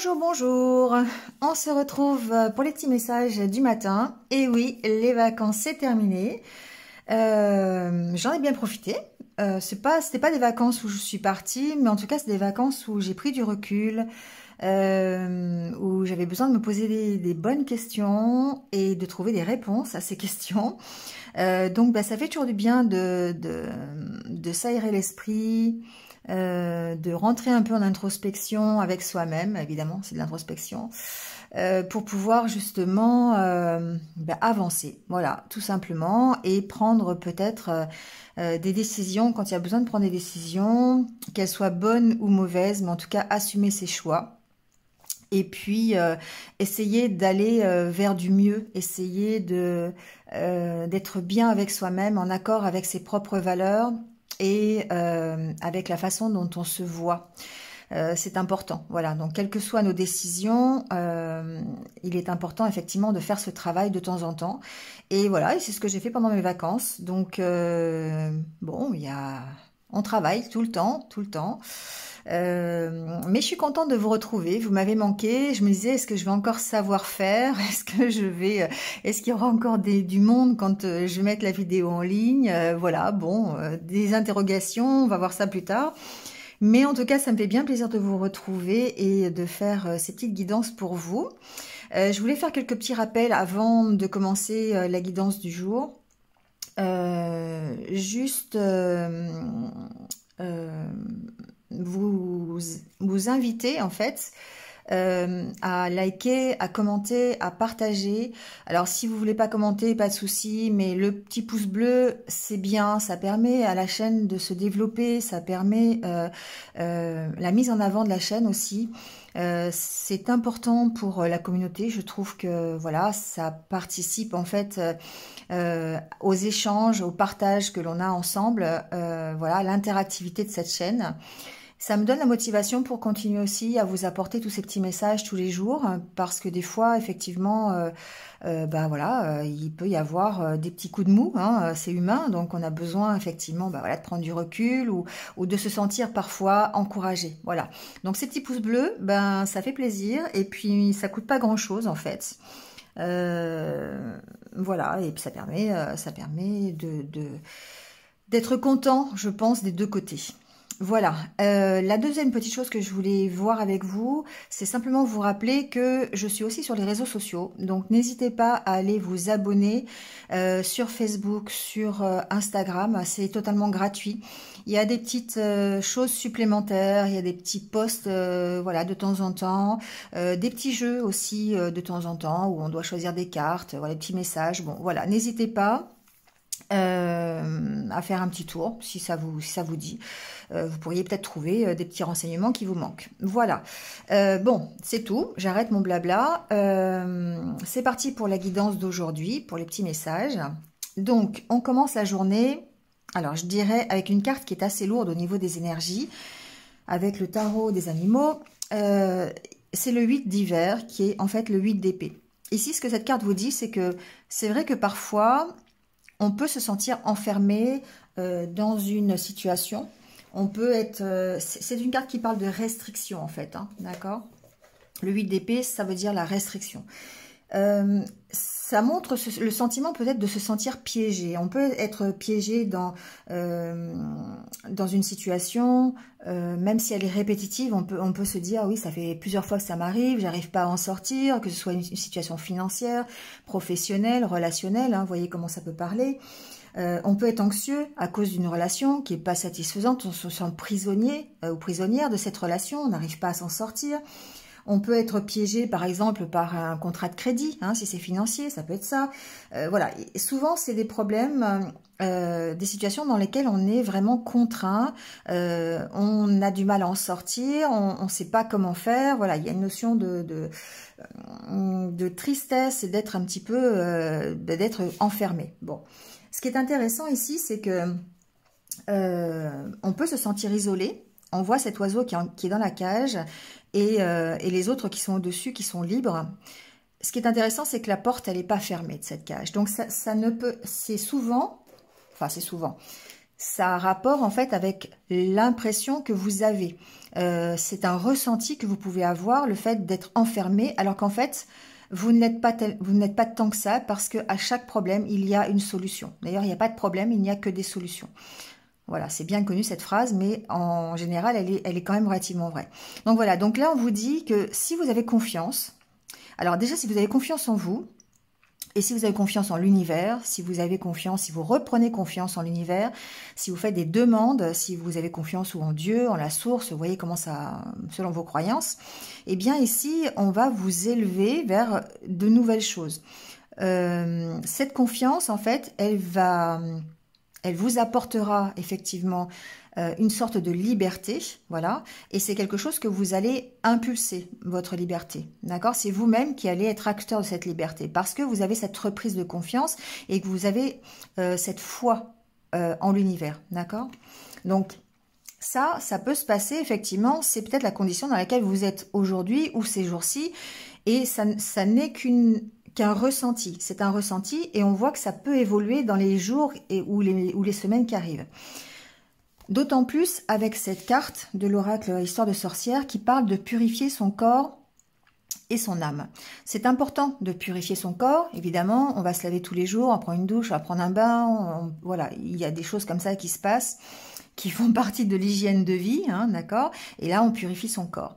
Bonjour, bonjour. On se retrouve pour les petits messages du matin. Et oui, les vacances, c'est terminé. J'en ai bien profité. C'était pas des vacances où je suis partie, mais en tout cas, c'est des vacances où j'ai pris du recul, où j'avais besoin de me poser des bonnes questions et de trouver des réponses à ces questions. Donc, ça fait toujours du bien de s'aérer l'esprit, de rentrer un peu en introspection avec soi-même, évidemment, c'est de l'introspection, pour pouvoir justement avancer, voilà, tout simplement, et prendre peut-être des décisions quand il y a besoin de prendre des décisions, qu'elles soient bonnes ou mauvaises, mais en tout cas assumer ses choix. Et puis essayer d'aller vers du mieux, essayer d'être bien avec soi-même, en accord avec ses propres valeurs et avec la façon dont on se voit. C'est important, voilà. Donc, quelles que soient nos décisions, il est important effectivement de faire ce travail de temps en temps. Et voilà, et c'est ce que j'ai fait pendant mes vacances. Donc, bon, on travaille tout le temps, tout le temps. Mais je suis contente de vous retrouver. Vous m'avez manqué. Je me disais, est-ce que je vais encore savoir faire? Est-ce qu'il y aura encore du monde quand je vais mettre la vidéo en ligne? Voilà, bon, des interrogations. On va voir ça plus tard. Mais en tout cas, ça me fait bien plaisir de vous retrouver et de faire ces petites guidances pour vous. Je voulais faire quelques petits rappels avant de commencer la guidance du jour. Juste vous inviter en fait à liker, à commenter, à partager. Alors si vous voulez pas commenter, pas de souci, mais le petit pouce bleu, c'est bien, ça permet à la chaîne de se développer, ça permet la mise en avant de la chaîne aussi. C'est important pour la communauté, je trouve que voilà, ça participe en fait aux échanges, au partage que l'on a ensemble, voilà, l'interactivité de cette chaîne. Ça me donne la motivation pour continuer aussi à vous apporter tous ces petits messages tous les jours, parce que des fois, effectivement, voilà, il peut y avoir des petits coups de mou, hein, c'est humain, donc on a besoin effectivement, voilà, de prendre du recul ou de se sentir parfois encouragé. Voilà. Donc ces petits pouces bleus, ça fait plaisir et puis ça coûte pas grand-chose en fait. Voilà, et puis ça permet d'être content, je pense, des deux côtés. Voilà, la deuxième petite chose que je voulais voir avec vous, c'est simplement vous rappeler que je suis aussi sur les réseaux sociaux. Donc n'hésitez pas à aller vous abonner sur Facebook, sur Instagram, c'est totalement gratuit. Il y a des petites choses supplémentaires, il y a des petits posts voilà, de temps en temps, des petits jeux aussi de temps en temps où on doit choisir des cartes, voilà, des petits messages. Bon, voilà, n'hésitez pas. À faire un petit tour si ça vous dit. Vous pourriez peut-être trouver des petits renseignements qui vous manquent. Voilà. Bon, c'est tout. J'arrête mon blabla. C'est parti pour la guidance d'aujourd'hui, pour les petits messages. Donc, on commence la journée, alors je dirais avec une carte qui est assez lourde au niveau des énergies, avec le tarot des animaux. C'est le 8 d'hiver qui est en fait le 8 d'épée. Ici, ce que cette carte vous dit, c'est que c'est vrai que parfois on peut se sentir enfermé dans une situation. On peut être... c'est une carte qui parle de restriction, en fait. Hein, d'accord? Le 8 d'épée, ça veut dire la restriction. Ça montre le sentiment peut-être de se sentir piégé. On peut être piégé dans une situation, même si elle est répétitive, on peut se dire, oui, ça fait plusieurs fois que ça m'arrive, j'arrive pas à en sortir, que ce soit une situation financière, professionnelle, relationnelle, hein, vous voyez comment ça peut parler. On peut être anxieux à cause d'une relation qui est pas satisfaisante, on se sent prisonnier ou prisonnière de cette relation, on n'arrive pas à s'en sortir. On peut être piégé, par exemple, par un contrat de crédit, hein, si c'est financier, ça peut être ça. Voilà, et souvent, c'est des problèmes, des situations dans lesquelles on est vraiment contraint, on a du mal à en sortir, on ne sait pas comment faire. Voilà, il y a une notion de tristesse et d'être un petit peu, d'être enfermé. Bon, ce qui est intéressant ici, c'est que on peut se sentir isolé. On voit cet oiseau qui est dans la cage et les autres qui sont au-dessus, qui sont libres. Ce qui est intéressant, c'est que la porte, elle n'est pas fermée de cette cage. Donc, ça ne peut... C'est souvent... Enfin, c'est souvent... ça a rapport en fait avec l'impression que vous avez. C'est un ressenti que vous pouvez avoir, le fait d'être enfermé, alors qu'en fait, vous n'êtes pas tant que ça, parce qu'à chaque problème, il y a une solution. D'ailleurs, il n'y a pas de problème, il n'y a que des solutions. Voilà, c'est bien connu cette phrase, mais en général, elle est quand même relativement vraie. Donc voilà, donc là, on vous dit que si vous avez confiance, alors déjà, si vous avez confiance en vous, et si vous avez confiance en l'univers, si vous avez confiance, si vous reprenez confiance en l'univers, si vous faites des demandes, si vous avez confiance ou en Dieu, en la source, vous voyez comment ça, selon vos croyances, eh bien ici, on va vous élever vers de nouvelles choses. Cette confiance, en fait, elle vous apportera effectivement une sorte de liberté, voilà, et c'est quelque chose que vous allez impulser, votre liberté, d'accord? C'est vous-même qui allez être acteur de cette liberté, parce que vous avez cette reprise de confiance et que vous avez cette foi en l'univers, d'accord? Donc, ça peut se passer, effectivement, c'est peut-être la condition dans laquelle vous êtes aujourd'hui ou ces jours-ci, et ça n'est qu'un ressenti, c'est un ressenti, et on voit que ça peut évoluer dans les jours ou les semaines qui arrivent. D'autant plus avec cette carte de l'oracle Histoire de sorcière qui parle de purifier son corps et son âme. C'est important de purifier son corps, évidemment, on va se laver tous les jours, on prend une douche, on va prendre un bain, voilà, il y a des choses comme ça qui se passent, qui font partie de l'hygiène de vie, hein, d'accord? Et là, on purifie son corps.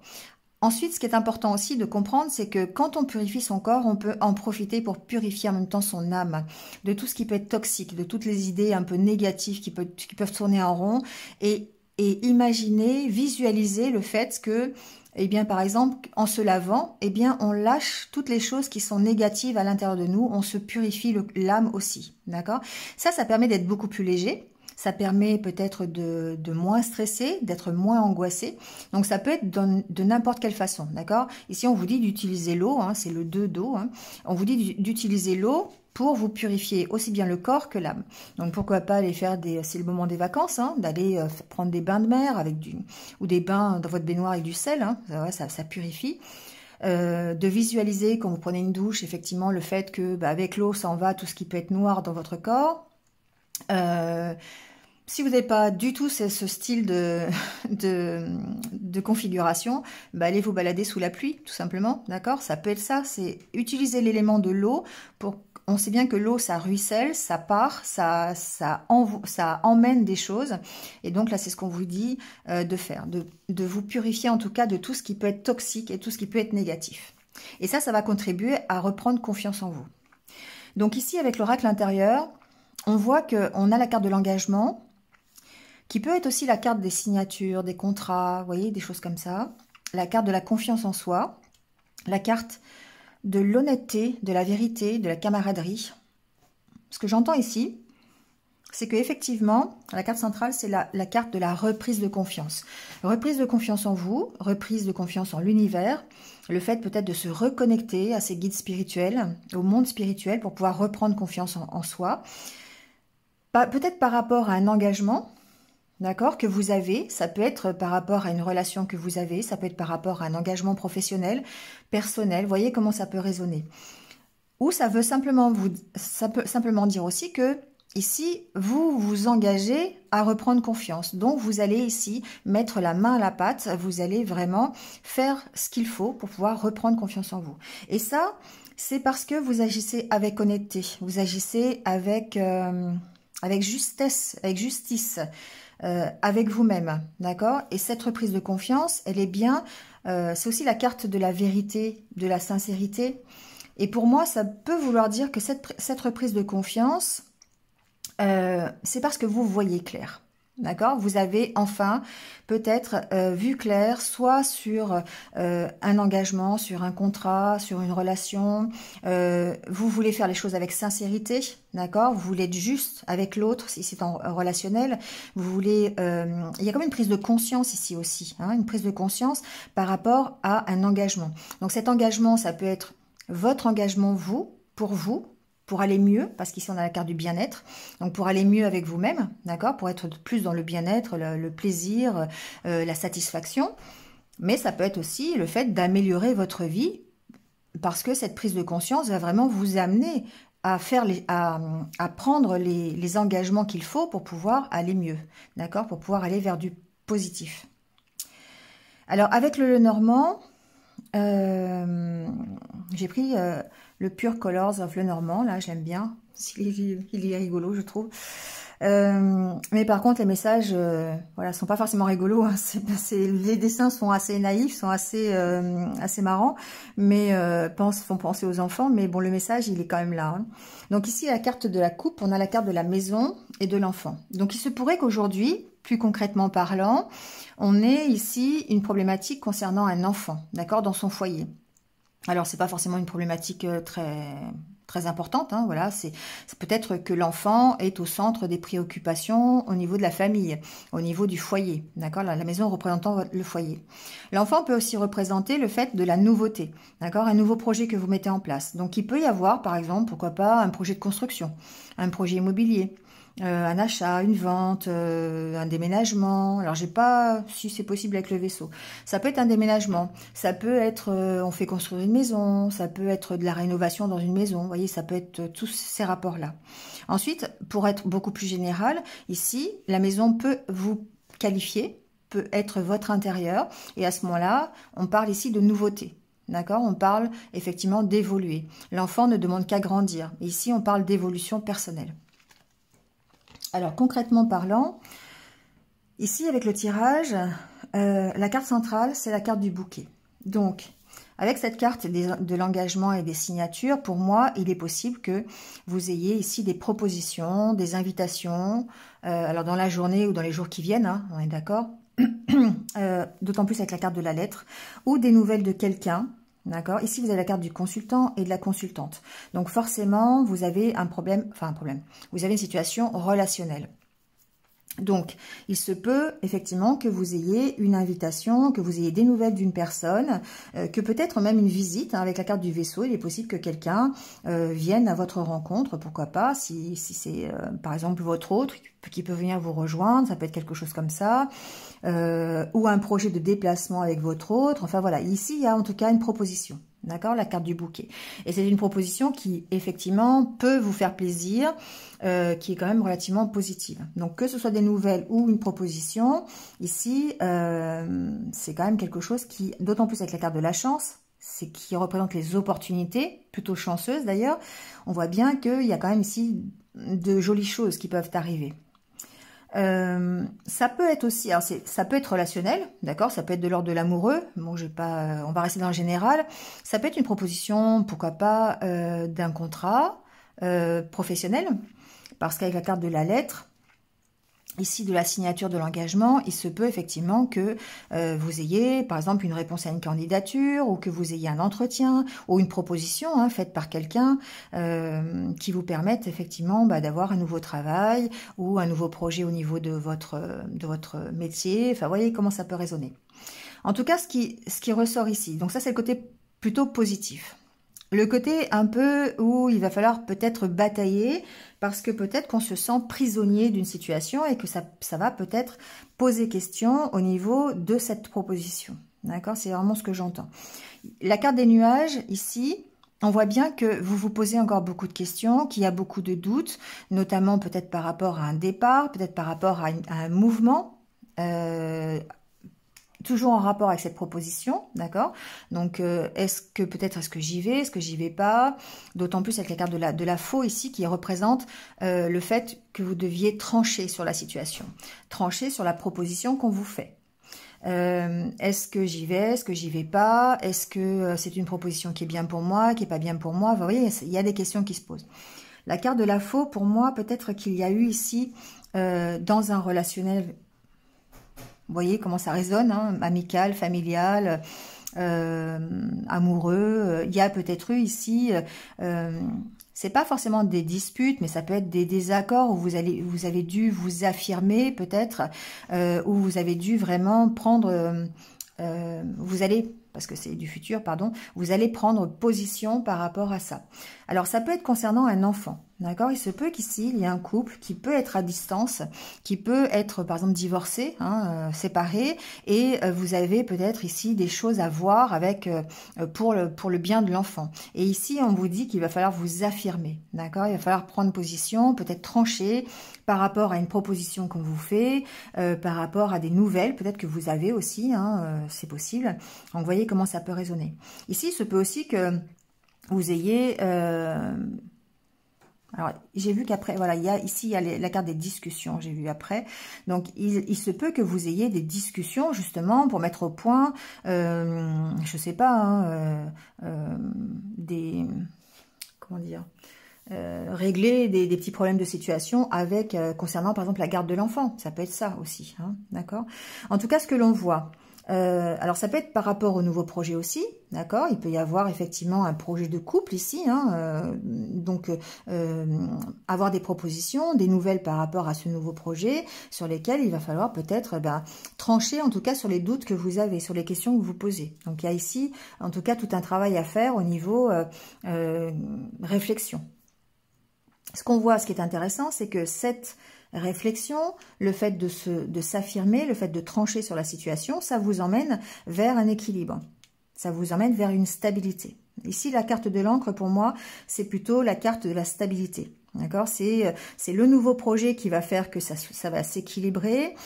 Ensuite, ce qui est important aussi de comprendre, c'est que quand on purifie son corps, on peut en profiter pour purifier en même temps son âme, de tout ce qui peut être toxique, de toutes les idées un peu négatives qui peuvent tourner en rond, et imaginer, visualiser le fait que, eh bien, par exemple, en se lavant, eh bien, on lâche toutes les choses qui sont négatives à l'intérieur de nous, on se purifie l'âme aussi, d'accord? Ça permet d'être beaucoup plus léger. Ça permet peut-être de moins stresser, d'être moins angoissé. Donc ça peut être de n'importe quelle façon, d'accord? Ici, on vous dit d'utiliser l'eau, hein, c'est le 2 d'eau. Hein. On vous dit d'utiliser l'eau pour vous purifier aussi bien le corps que l'âme. Donc pourquoi pas aller faire c'est le moment des vacances, hein, d'aller prendre des bains de mer ou des bains dans votre baignoire avec du sel, hein, ça purifie. De visualiser quand vous prenez une douche, effectivement, le fait que avec l'eau, ça en va tout ce qui peut être noir dans votre corps. Si vous n'avez pas du tout ce style de configuration, allez vous balader sous la pluie, tout simplement, d'accord? Ça peut être ça, c'est utiliser l'élément de l'eau pour... On sait bien que l'eau, ça ruisselle, ça part, ça emmène des choses. Et donc là, c'est ce qu'on vous dit de faire, de vous purifier en tout cas de tout ce qui peut être toxique et tout ce qui peut être négatif. Et ça va contribuer à reprendre confiance en vous. Donc ici, avec l'oracle intérieur, on voit qu'on a la carte de l'engagement, qui peut être aussi la carte des signatures, des contrats, vous voyez, des choses comme ça. La carte de la confiance en soi, la carte de l'honnêteté, de la vérité, de la camaraderie. Ce que j'entends ici, c'est qu'effectivement, la carte centrale, c'est la carte de la reprise de confiance. Reprise de confiance en vous, reprise de confiance en l'univers, le fait peut-être de se reconnecter à ses guides spirituels, au monde spirituel, pour pouvoir reprendre confiance en soi. Peut-être par rapport à un engagement, d'accord, que vous avez, ça peut être par rapport à une relation que vous avez, ça peut être par rapport à un engagement professionnel, personnel, voyez comment ça peut résonner. Ou ça peut simplement dire aussi que ici, vous vous engagez à reprendre confiance. Donc, vous allez ici mettre la main à la pâte, vous allez vraiment faire ce qu'il faut pour pouvoir reprendre confiance en vous. Et ça, c'est parce que vous agissez avec honnêteté, vous agissez avec justesse, avec justice, avec vous-même, d'accord? Et cette reprise de confiance, elle est bien, c'est aussi la carte de la vérité, de la sincérité. Et pour moi, ça peut vouloir dire que cette reprise de confiance, c'est parce que vous voyez clair. D'accord? Vous avez enfin peut-être vu clair, soit sur un engagement, sur un contrat, sur une relation. Vous voulez faire les choses avec sincérité, d'accord? Vous voulez être juste avec l'autre, si c'est en relationnel. Vous voulez... il y a comme une prise de conscience ici aussi, hein, une prise de conscience par rapport à un engagement. Donc cet engagement, ça peut être votre engagement, pour aller mieux, parce qu'ici on a la carte du bien-être, donc pour aller mieux avec vous-même, d'accord, pour être plus dans le bien-être, le plaisir, la satisfaction, mais ça peut être aussi le fait d'améliorer votre vie, parce que cette prise de conscience va vraiment vous amener à faire à prendre les engagements qu'il faut pour pouvoir aller mieux, d'accord, pour pouvoir aller vers du positif. Alors avec le Lenormand, j'ai pris le Pure Colors of Lenormand, là je l'aime bien, il est rigolo je trouve. Mais par contre les messages voilà, sont pas forcément rigolos, hein. Les dessins sont assez naïfs, sont assez marrants, mais font penser aux enfants, mais bon, le message il est quand même là, hein. Donc ici la carte de la coupe, on a la carte de la maison et de l'enfant. Donc il se pourrait qu'aujourd'hui, plus concrètement parlant, on ait ici une problématique concernant un enfant, d'accord, dans son foyer. Alors c'est pas forcément une problématique très importante, hein, voilà, c'est peut-être que l'enfant est au centre des préoccupations au niveau de la famille, au niveau du foyer, d'accord, la maison représentant le foyer. L'enfant peut aussi représenter le fait de la nouveauté, d'accord, un nouveau projet que vous mettez en place. Donc il peut y avoir, par exemple, pourquoi pas, un projet de construction, un projet immobilier, un achat, une vente, un déménagement. Alors, j'ai pas si c'est possible avec le vaisseau. Ça peut être un déménagement, ça peut être on fait construire une maison, ça peut être de la rénovation dans une maison. Vous voyez, ça peut être tous ces rapports-là. Ensuite, pour être beaucoup plus général, ici, la maison peut vous qualifier, peut être votre intérieur. Et à ce moment-là, on parle ici de nouveauté. D'accord, on parle effectivement d'évoluer. L'enfant ne demande qu'à grandir. Ici, on parle d'évolution personnelle. Alors, concrètement parlant, ici, avec le tirage, la carte centrale, c'est la carte du bouquet. Donc, avec cette carte de l'engagement et des signatures, pour moi, il est possible que vous ayez ici des propositions, des invitations, alors dans la journée ou dans les jours qui viennent, hein, on est d'accord, d'autant plus avec la carte de la lettre, ou des nouvelles de quelqu'un. D'accord. Ici, vous avez la carte du consultant et de la consultante. Donc, forcément, vous avez un problème, vous avez une situation relationnelle. Donc, il se peut effectivement que vous ayez une invitation, que vous ayez des nouvelles d'une personne, que peut-être même une visite, hein, avec la carte du vaisseau. Il est possible que quelqu'un vienne à votre rencontre, pourquoi pas, si c'est par exemple votre autre qui peut venir vous rejoindre, ça peut être quelque chose comme ça, ou un projet de déplacement avec votre autre. Enfin voilà, ici il y a en tout cas une proposition. D'accord, la carte du bouquet. Et c'est une proposition qui, effectivement, peut vous faire plaisir, qui est quand même relativement positive. Donc, que ce soit des nouvelles ou une proposition, ici, c'est quand même quelque chose qui, d'autant plus avec la carte de la chance, c'est qui représente les opportunités, plutôt chanceuses d'ailleurs, on voit bien qu'il y a quand même ici de jolies choses qui peuvent arriver. Ça peut être aussi, alors ça peut être relationnel, d'accord, ça peut être de l'ordre de l'amoureux, bon on va rester dans le général, ça peut être une proposition, pourquoi pas, d'un contrat professionnel, parce qu'avec la carte de la lettre, ici de la signature de l'engagement, il se peut effectivement que vous ayez par exemple une réponse à une candidature ou que vous ayez un entretien ou une proposition hein, faite par quelqu'un qui vous permette effectivement d'avoir un nouveau travail ou un nouveau projet au niveau de votre métier. Enfin, vous voyez comment ça peut résonner. En tout cas, ce qui ressort ici, donc ça c'est le côté plutôt positif. Le côté un peu où il va falloir peut-être batailler parce que peut-être qu'on se sent prisonnier d'une situation et que ça va peut-être poser question au niveau de cette proposition. D'accord, c'est vraiment ce que j'entends. La carte des nuages, ici, on voit bien que vous vous posez encore beaucoup de questions, qu'il y a beaucoup de doutes, notamment peut-être par rapport à un départ, peut-être par rapport à un mouvement, toujours en rapport avec cette proposition, d'accord? Donc, est-ce que j'y vais, est-ce que j'y vais pas? D'autant plus avec la carte de la faux ici qui représente le fait que vous deviez trancher sur la situation, trancher sur la proposition qu'on vous fait. Est-ce que j'y vais, est-ce que j'y vais pas? Est-ce que c'est une proposition qui est bien pour moi, qui est pas bien pour moi? Vous voyez, il y a des questions qui se posent. La carte de la faux, pour moi, peut-être qu'il y a eu ici, dans un relationnel. Vous voyez comment ça résonne, hein, amical, familial, amoureux. Il y a peut-être eu ici, c'est pas forcément des disputes, mais ça peut être des désaccords où vous avez dû vous affirmer peut-être, où vous avez dû vraiment prendre, parce que c'est du futur, pardon, vous allez prendre position par rapport à ça. Alors, ça peut être concernant un enfant, d'accord? Il se peut qu'ici, il y ait un couple qui peut être à distance, qui peut être, par exemple, divorcé, hein, séparé, et vous avez peut-être ici des choses à voir avec pour le bien de l'enfant. Et ici, on vous dit qu'il va falloir vous affirmer, d'accord? Il va falloir prendre position, peut-être trancher par rapport à une proposition qu'on vous fait, par rapport à des nouvelles, peut-être que vous avez aussi, hein, c'est possible. Donc, vous voyez comment ça peut résonner. Ici, il se peut aussi que vous ayez... alors, j'ai vu qu'après, voilà, ici, il y a la carte des discussions, j'ai vu après. Donc, il se peut que vous ayez des discussions, justement, pour mettre au point, je sais pas, hein, comment dire, régler des petits problèmes de situation avec, concernant, par exemple, la garde de l'enfant. Ça peut être ça aussi, hein, d'accord? En tout cas, ce que l'on voit... alors ça peut être par rapport au nouveau projet aussi, d'accord? Il peut y avoir effectivement un projet de couple ici, hein, donc avoir des propositions, des nouvelles par rapport à ce nouveau projet sur lesquels il va falloir peut-être trancher en tout cas sur les doutes que vous avez, sur les questions que vous posez. Donc il y a ici en tout cas tout un travail à faire au niveau réflexion. Ce qu'on voit, ce qui est intéressant, c'est que cette réflexion, le fait de s'affirmer, le fait de trancher sur la situation, ça vous emmène vers un équilibre. Ça vous emmène vers une stabilité. Ici, la carte de l'encre, pour moi, c'est plutôt la carte de la stabilité. D'accord? C'est le nouveau projet qui va faire que ça va s'équilibrer.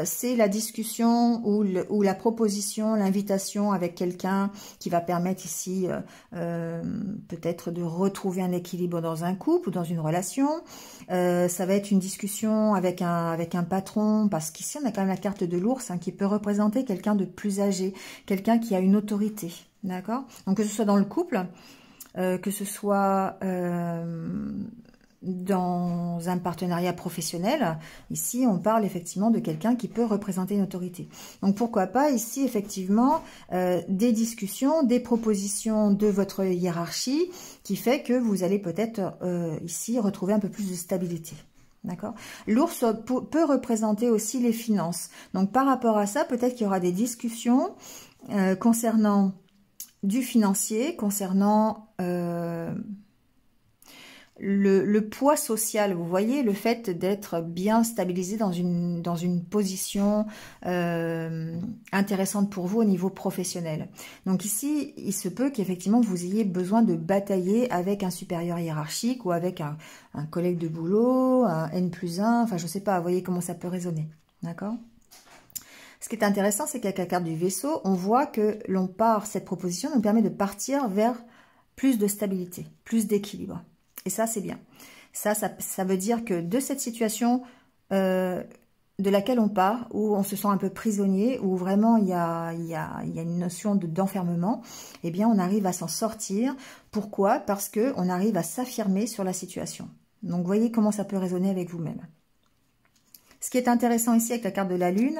C'est la discussion ou la proposition, l'invitation avec quelqu'un qui va permettre ici peut-être de retrouver un équilibre dans un couple ou dans une relation. Ça va être une discussion avec un patron, parce qu'ici on a quand même la carte de l'ours, hein, qui peut représenter quelqu'un de plus âgé, quelqu'un qui a une autorité. D'accord? Donc que ce soit dans le couple, que ce soit... dans un partenariat professionnel, ici on parle effectivement de quelqu'un qui peut représenter une autorité. Donc pourquoi pas ici effectivement des discussions, des propositions de votre hiérarchie qui fait que vous allez peut-être ici retrouver un peu plus de stabilité. D'accord? L'ours peut représenter aussi les finances. Donc par rapport à ça, peut-être qu'il y aura des discussions concernant du financier, concernant... le poids social, vous voyez, le fait d'être bien stabilisé dans une position intéressante pour vous au niveau professionnel. Donc ici, il se peut qu'effectivement vous ayez besoin de batailler avec un supérieur hiérarchique ou avec un collègue de boulot, un N+1, enfin je sais pas, vous voyez comment ça peut résonner, d'accord? Ce qui est intéressant, c'est qu'avec la carte du vaisseau, on voit que cette proposition nous permet de partir vers plus de stabilité, plus d'équilibre. Et ça, c'est bien. Ça veut dire que de cette situation de laquelle on part, où on se sent un peu prisonnier, où vraiment il y a une notion d'enfermement, eh bien, on arrive à s'en sortir. Pourquoi? Parce qu'on arrive à s'affirmer sur la situation. Donc, voyez comment ça peut résonner avec vous-même. Ce qui est intéressant ici avec la carte de la Lune,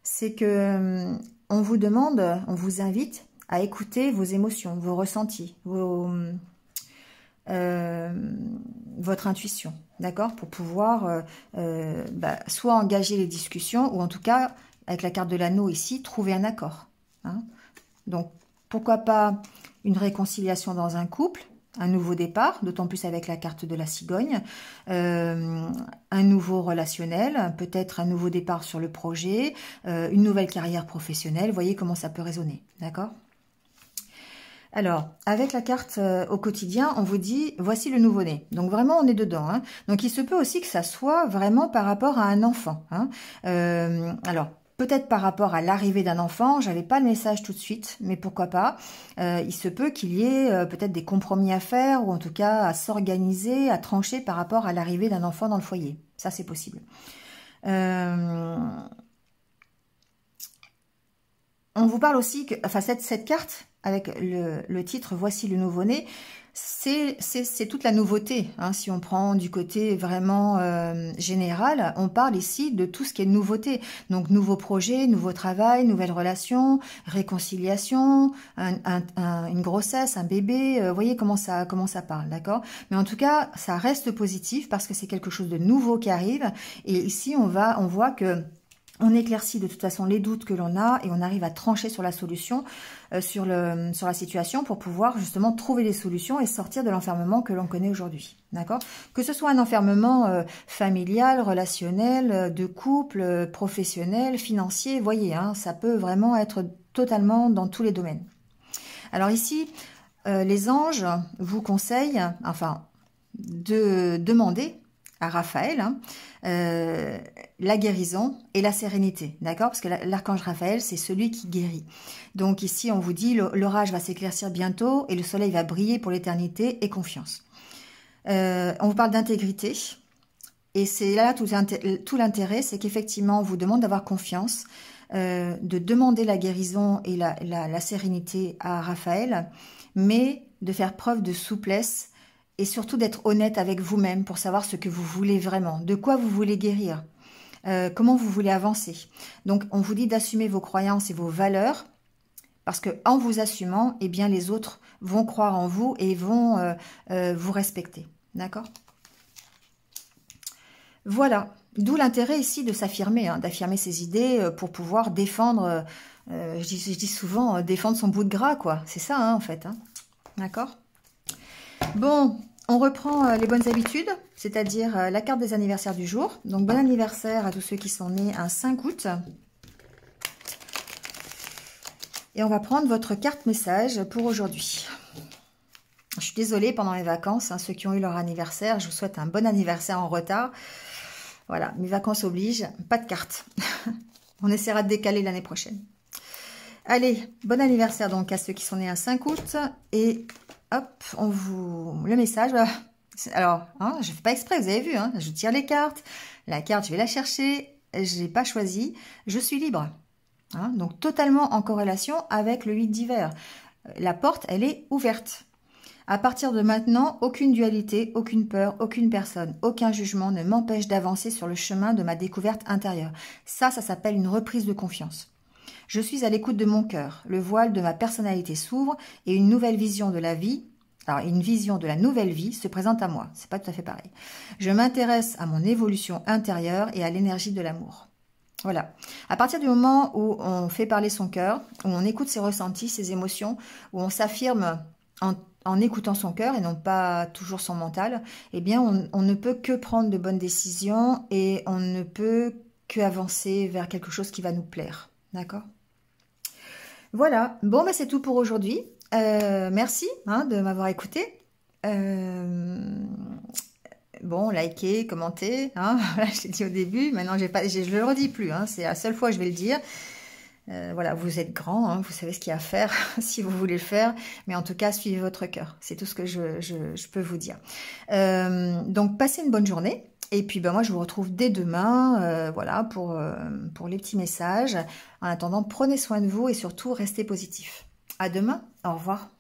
c'est que on vous demande, on vous invite à écouter vos émotions, vos ressentis, votre intuition, d'accord, pour pouvoir soit engager les discussions ou en tout cas, avec la carte de l'anneau ici, trouver un accord. Hein. Donc, pourquoi pas une réconciliation dans un couple, un nouveau départ, d'autant plus avec la carte de la cigogne, un nouveau relationnel, peut-être un nouveau départ sur le projet, une nouvelle carrière professionnelle, voyez comment ça peut résonner, d'accord ? Alors, avec la carte au quotidien, on vous dit, voici le nouveau-né. Donc vraiment, on est dedans. Hein. Donc, il se peut aussi que ça soit vraiment par rapport à un enfant. Hein. Alors, peut-être par rapport à l'arrivée d'un enfant, j'avais pas le message tout de suite, mais pourquoi pas. Il se peut qu'il y ait peut-être des compromis à faire, ou en tout cas à s'organiser, à trancher par rapport à l'arrivée d'un enfant dans le foyer. Ça, c'est possible. On vous parle aussi que, enfin, cette carte, avec le titre « Voici le nouveau-né », c'est toute la nouveauté. Hein. Si on prend du côté vraiment général, on parle ici de tout ce qui est nouveauté. Donc, nouveau projet, nouveau travail, nouvelle relation, réconciliation, une grossesse, un bébé. Vous voyez comment ça parle, d'accord? Mais en tout cas, ça reste positif parce que c'est quelque chose de nouveau qui arrive. Et ici, on voit que On éclaircit de toute façon les doutes que l'on a et on arrive à trancher sur la solution, sur la situation pour pouvoir justement trouver des solutions et sortir de l'enfermement que l'on connaît aujourd'hui. D'accord? Que ce soit un enfermement familial, relationnel, de couple, professionnel, financier, voyez, hein, ça peut vraiment être totalement dans tous les domaines. Alors ici, les anges vous conseillent, enfin, de demander à Raphaël, hein, la guérison et la sérénité, d'accord? Parce que l'archange Raphaël, c'est celui qui guérit. Donc ici, on vous dit, l'orage va s'éclaircir bientôt et le soleil va briller pour l'éternité et confiance. On vous parle d'intégrité et c'est là tout l'intérêt, c'est qu'effectivement, on vous demande d'avoir confiance, de demander la guérison et la sérénité à Raphaël, mais de faire preuve de souplesse et surtout d'être honnête avec vous-même pour savoir ce que vous voulez vraiment, de quoi vous voulez guérir, comment vous voulez avancer. Donc, on vous dit d'assumer vos croyances et vos valeurs, parce que en vous assumant, eh bien, les autres vont croire en vous et vont vous respecter. D'accord? Voilà. D'où l'intérêt ici de s'affirmer, hein, d'affirmer ses idées pour pouvoir défendre, je dis souvent, défendre son bout de gras, quoi. C'est ça, hein, en fait. Hein. D'accord? Bon, on reprend les bonnes habitudes, c'est-à-dire la carte des anniversaires du jour. Donc, bon anniversaire à tous ceux qui sont nés un 5 août. Et on va prendre votre carte message pour aujourd'hui. Je suis désolée, pendant les vacances, hein, ceux qui ont eu leur anniversaire, je vous souhaite un bon anniversaire en retard. Voilà, mes vacances obligent, pas de carte. On essaiera de décaler l'année prochaine. Allez, bon anniversaire donc à ceux qui sont nés un 5 août. Et hop, on vous... le message, voilà. Alors, hein, je ne fais pas exprès, vous avez vu, hein, je tire les cartes. La carte, je vais la chercher, je n'ai pas choisi, je suis libre. Hein, donc, totalement en corrélation avec le 8 d'hiver. La porte, elle est ouverte. À partir de maintenant, aucune dualité, aucune peur, aucune personne, aucun jugement ne m'empêche d'avancer sur le chemin de ma découverte intérieure. Ça s'appelle une reprise de confiance. Je suis à l'écoute de mon cœur. Le voile de ma personnalité s'ouvre et une nouvelle vision de la vie, alors une vision de la nouvelle vie se présente à moi. C'est pas tout à fait pareil. Je m'intéresse à mon évolution intérieure et à l'énergie de l'amour. Voilà. À partir du moment où on fait parler son cœur, où on écoute ses ressentis, ses émotions, où on s'affirme en écoutant son cœur et non pas toujours son mental, eh bien, on ne peut que prendre de bonnes décisions et on ne peut que avancer vers quelque chose qui va nous plaire. D'accord? Voilà. Bon, ben, c'est tout pour aujourd'hui. Merci hein, de m'avoir écouté. Bon, likez, commentez. Hein, voilà, je l'ai dit au début. Maintenant, je ne le redis plus. Hein, c'est la seule fois que je vais le dire. Voilà, vous êtes grand, hein, vous savez ce qu'il y a à faire si vous voulez le faire, mais en tout cas, suivez votre cœur. C'est tout ce que je peux vous dire. Donc, passez une bonne journée. Et puis, ben, moi, je vous retrouve dès demain, voilà, pour les petits messages. En attendant, prenez soin de vous et surtout, restez positifs. À demain. Au revoir.